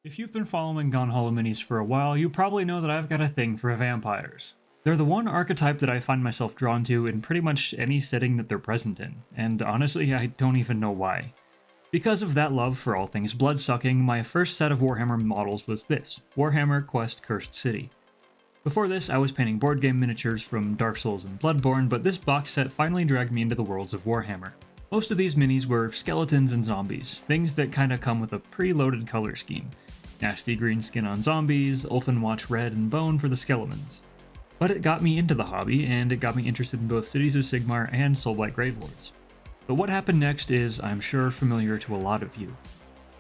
If you've been following Gone Hollow minis for a while, you probably know that I've got a thing for vampires. They're the one archetype that I find myself drawn to in pretty much any setting that they're present in, and honestly, I don't even know why. Because of that love for all things blood-sucking, my first set of Warhammer models was this, Warhammer Quest Cursed City. Before this, I was painting board game miniatures from Dark Souls and Bloodborne, but this box set finally dragged me into the worlds of Warhammer. Most of these minis were skeletons and zombies, things that kinda come with a pre-loaded color scheme. Nasty green skin on zombies, Ulfenwatch red and bone for the skeletons. But it got me into the hobby, and it got me interested in both Cities of Sigmar and Soulblight Gravelords. But what happened next is, I'm sure, familiar to a lot of you.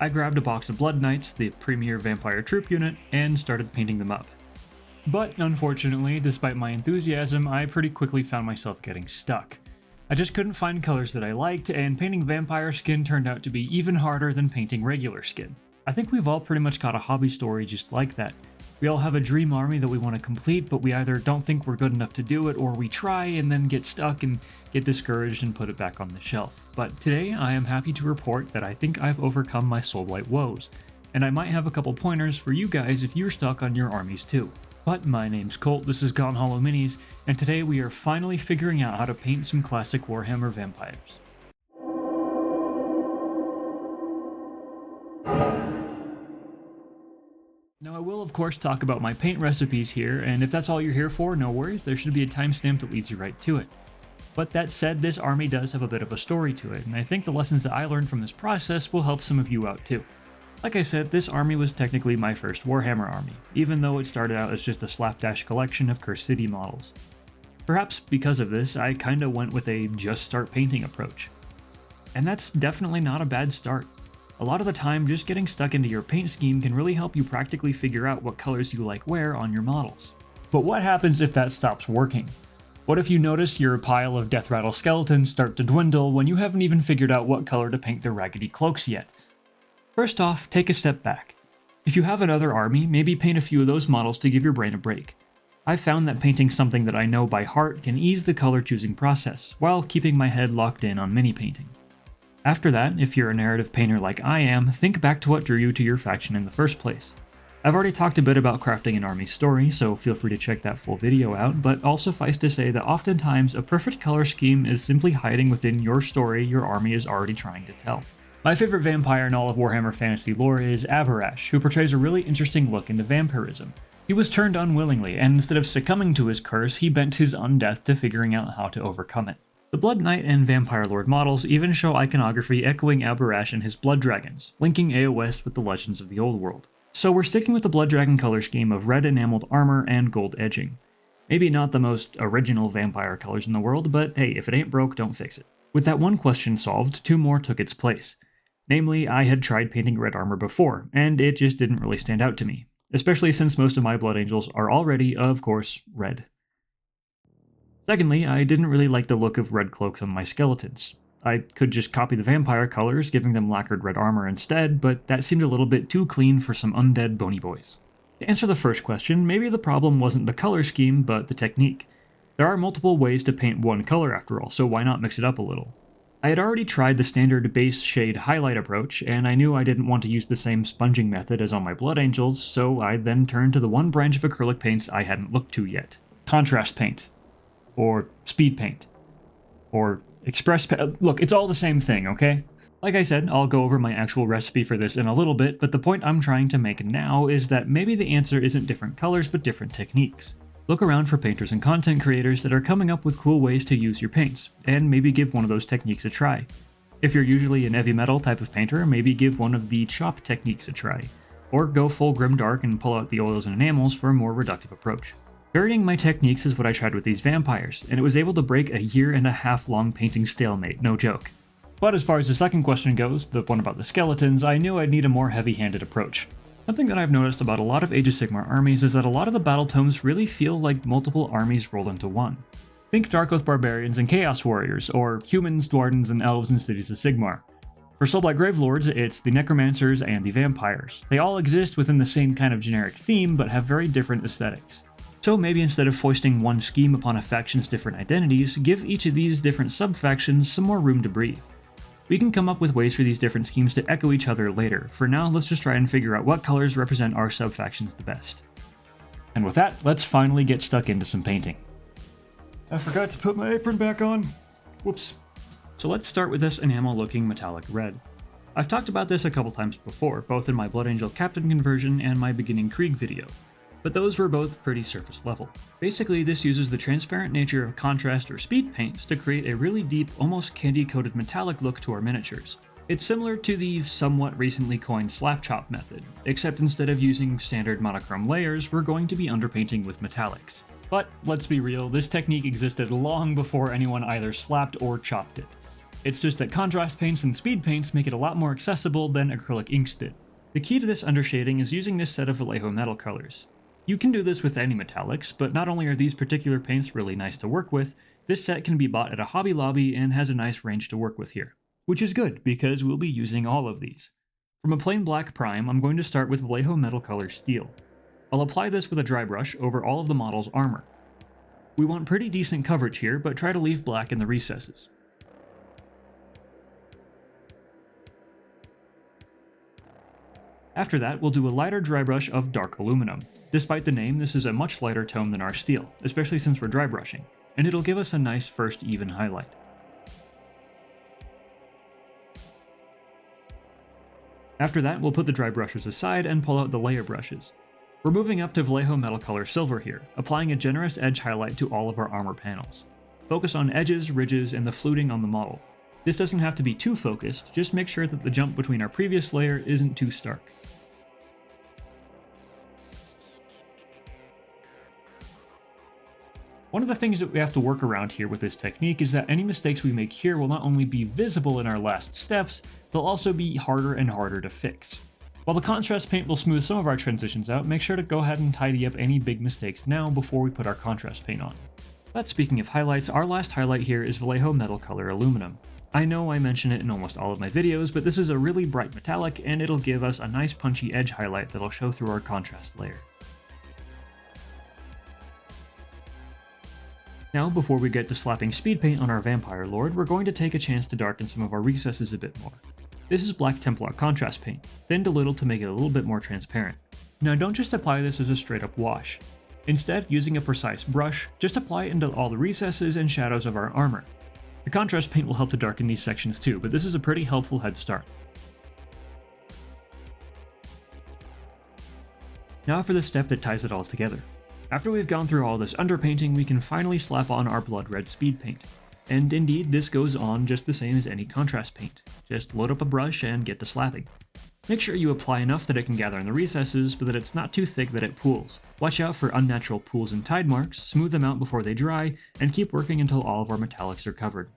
I grabbed a box of Blood Knights, the premier vampire troop unit, and started painting them up. But unfortunately, despite my enthusiasm, I pretty quickly found myself getting stuck. I just couldn't find colors that I liked, and painting vampire skin turned out to be even harder than painting regular skin. I think we've all pretty much got a hobby story just like that. We all have a dream army that we want to complete, but we either don't think we're good enough to do it, or we try and then get stuck and get discouraged and put it back on the shelf. But today, I am happy to report that I think I've overcome my Soulblight woes, and I might have a couple pointers for you guys if you're stuck on your armies too. But my name's Colt, this is Gone Hollow Minis, and today we are finally figuring out how to paint some classic Warhammer vampires. Now I will of course talk about my paint recipes here, and if that's all you're here for, no worries, there should be a timestamp that leads you right to it. But that said, this army does have a bit of a story to it, and I think the lessons that I learned from this process will help some of you out too. Like I said, this army was technically my first Warhammer army, even though it started out as just a slapdash collection of Cursed City models. Perhaps because of this, I kinda went with a just start painting approach. And that's definitely not a bad start. A lot of the time, just getting stuck into your paint scheme can really help you practically figure out what colors you like where on your models. But what happens if that stops working? What if you notice your pile of death rattle skeletons start to dwindle when you haven't even figured out what color to paint their raggedy cloaks yet? First off, take a step back. If you have another army, maybe paint a few of those models to give your brain a break. I've found that painting something that I know by heart can ease the color choosing process, while keeping my head locked in on mini painting. After that, if you're a narrative painter like I am, think back to what drew you to your faction in the first place. I've already talked a bit about crafting an army story, so feel free to check that full video out, but all suffice to say that oftentimes a perfect color scheme is simply hiding within your story your army is already trying to tell. My favorite vampire in all of Warhammer Fantasy lore is Aberash, who portrays a really interesting look into vampirism. He was turned unwillingly, and instead of succumbing to his curse, he bent his undeath to figuring out how to overcome it. The Blood Knight and Vampire Lord models even show iconography echoing Aberash and his Blood Dragons, linking AOS with the legends of the Old World. So we're sticking with the Blood Dragon color scheme of red enameled armor and gold edging. Maybe not the most original vampire colors in the world, but hey, if it ain't broke, don't fix it. With that one question solved, two more took its place. Namely, I had tried painting red armor before, and it just didn't really stand out to me, especially since most of my Blood Angels are already, of course, red. Secondly, I didn't really like the look of red cloaks on my skeletons. I could just copy the vampire colors, giving them lacquered red armor instead, but that seemed a little bit too clean for some undead bony boys. To answer the first question, maybe the problem wasn't the color scheme, but the technique. There are multiple ways to paint one color after all, so why not mix it up a little? I had already tried the standard base shade highlight approach, and I knew I didn't want to use the same sponging method as on my Blood Angels, so I then turned to the one branch of acrylic paints I hadn't looked to yet. Contrast paint. Or speed paint. Or express paint. Look, it's all the same thing, okay? Like I said, I'll go over my actual recipe for this in a little bit, but the point I'm trying to make now is that maybe the answer isn't different colors, but different techniques. Look around for painters and content creators that are coming up with cool ways to use your paints, and maybe give one of those techniques a try. If you're usually an heavy metal type of painter, maybe give one of the chop techniques a try. Or go full grimdark and pull out the oils and enamels for a more reductive approach. Varying my techniques is what I tried with these vampires, and it was able to break a 1.5 year long painting stalemate, no joke. But as far as the second question goes, the one about the skeletons, I knew I'd need a more heavy-handed approach. Something that I've noticed about a lot of Age of Sigmar armies is that a lot of the battle tomes really feel like multiple armies rolled into one. Think Dark Oath Barbarians and Chaos Warriors, or Humans, Dwardens, and Elves in Cities of Sigmar. For Soulblight Gravelords, it's the Necromancers and the Vampires. They all exist within the same kind of generic theme, but have very different aesthetics. So maybe instead of foisting one scheme upon a faction's different identities, give each of these different sub-factions some more room to breathe. We can come up with ways for these different schemes to echo each other later. For now, let's just try and figure out what colors represent our sub-factions the best. And with that, let's finally get stuck into some painting. I forgot to put my apron back on. Whoops. So let's start with this enamel-looking metallic red. I've talked about this a couple times before, both in my Blood Angel Captain conversion and my beginning Krieg video, but those were both pretty surface level. Basically, this uses the transparent nature of contrast or speed paints to create a really deep, almost candy-coated metallic look to our miniatures. It's similar to the somewhat recently coined slap chop method, except instead of using standard monochrome layers, we're going to be underpainting with metallics. But let's be real, this technique existed long before anyone either slapped or chopped it. It's just that contrast paints and speed paints make it a lot more accessible than acrylic inks did. The key to this undershading is using this set of Vallejo metal colors. You can do this with any metallics, but not only are these particular paints really nice to work with, this set can be bought at a Hobby Lobby and has a nice range to work with here. Which is good, because we'll be using all of these. From a plain black prime, I'm going to start with Vallejo metal color steel. I'll apply this with a dry brush over all of the model's armor. We want pretty decent coverage here, but try to leave black in the recesses. After that, we'll do a lighter dry brush of dark aluminum. Despite the name, this is a much lighter tone than our steel, especially since we're dry brushing, and it'll give us a nice first even highlight. After that, we'll put the dry brushes aside and pull out the layer brushes. We're moving up to Vallejo metal color silver here, applying a generous edge highlight to all of our armor panels. Focus on edges, ridges, and the fluting on the model. This doesn't have to be too focused, just make sure that the jump between our previous layer isn't too stark. One of the things that we have to work around here with this technique is that any mistakes we make here will not only be visible in our last steps, they'll also be harder and harder to fix. While the contrast paint will smooth some of our transitions out, make sure to go ahead and tidy up any big mistakes now before we put our contrast paint on. But speaking of highlights, our last highlight here is Vallejo metal color aluminum. I know I mention it in almost all of my videos, but this is a really bright metallic and it'll give us a nice punchy edge highlight that'll show through our contrast layer. Now, before we get to slapping speed paint on our Vampire Lord, we're going to take a chance to darken some of our recesses a bit more. This is Black Templar contrast paint, thinned a little to make it a little bit more transparent. Now don't just apply this as a straight up wash. Instead, using a precise brush, just apply it into all the recesses and shadows of our armor. The contrast paint will help to darken these sections too, but this is a pretty helpful head start. Now for the step that ties it all together. After we've gone through all this underpainting, we can finally slap on our blood red speed paint. And indeed, this goes on just the same as any contrast paint. Just load up a brush and get to slapping. Make sure you apply enough that it can gather in the recesses, but that it's not too thick that it pools. Watch out for unnatural pools and tide marks, smooth them out before they dry, and keep working until all of our metallics are covered.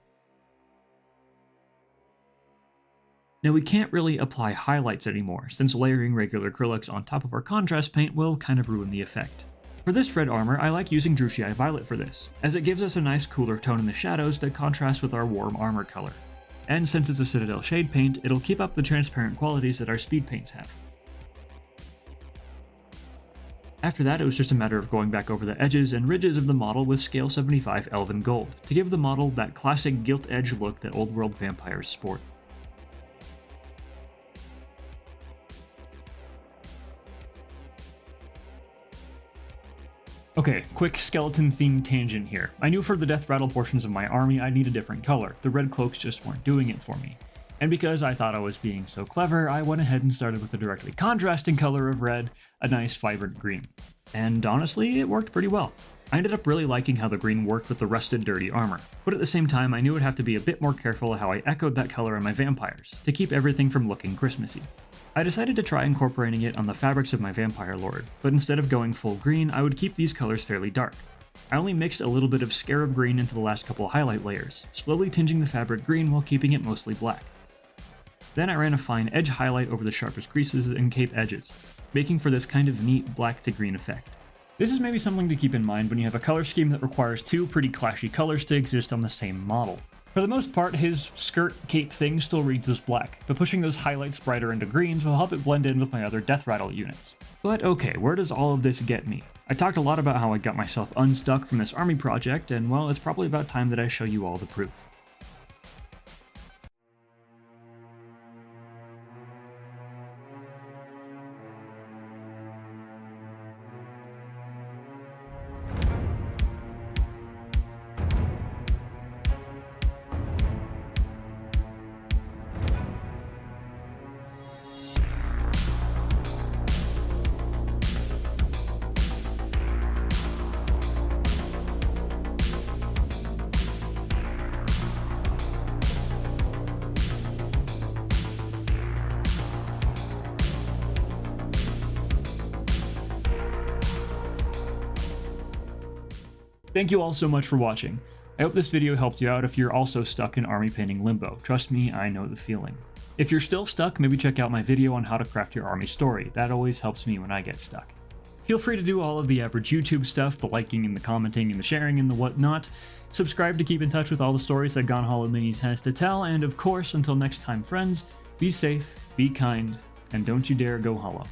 Now we can't really apply highlights anymore, since layering regular acrylics on top of our contrast paint will kind of ruin the effect. For this red armor, I like using Druchii Violet for this, as it gives us a nice cooler tone in the shadows that contrasts with our warm armor color. And since it's a Citadel shade paint, it'll keep up the transparent qualities that our speed paints have. After that, it was just a matter of going back over the edges and ridges of the model with Scale 75 Elven Gold, to give the model that classic gilt edge look that old world vampires sport. Okay, quick skeleton-themed tangent here. I knew for the death rattle portions of my army I'd need a different color, the red cloaks just weren't doing it for me. And because I thought I was being so clever, I went ahead and started with the directly contrasting color of red, a nice vibrant green. And honestly, it worked pretty well. I ended up really liking how the green worked with the rusted, dirty armor, but at the same time I knew I'd have to be a bit more careful how I echoed that color on my vampires, to keep everything from looking Christmassy. I decided to try incorporating it on the fabrics of my Vampire Lord, but instead of going full green, I would keep these colors fairly dark. I only mixed a little bit of scarab green into the last couple highlight layers, slowly tinging the fabric green while keeping it mostly black. Then I ran a fine edge highlight over the sharpest creases and cape edges, making for this kind of neat black to green effect. This is maybe something to keep in mind when you have a color scheme that requires two pretty clashy colors to exist on the same model. For the most part, his skirt cape thing still reads as black, but pushing those highlights brighter into greens will help it blend in with my other death rattle units. But okay, where does all of this get me? I talked a lot about how I got myself unstuck from this army project, and well, it's probably about time that I show you all the proof. Thank you all so much for watching. I hope this video helped you out if you're also stuck in army painting limbo. Trust me, I know the feeling. If you're still stuck, maybe check out my video on how to craft your army story. That always helps me when I get stuck. Feel free to do all of the average YouTube stuff, the liking and the commenting and the sharing and the whatnot. Subscribe to keep in touch with all the stories that Gone Hollow Minis has to tell, and of course, until next time friends, be safe, be kind, and don't you dare go hollow.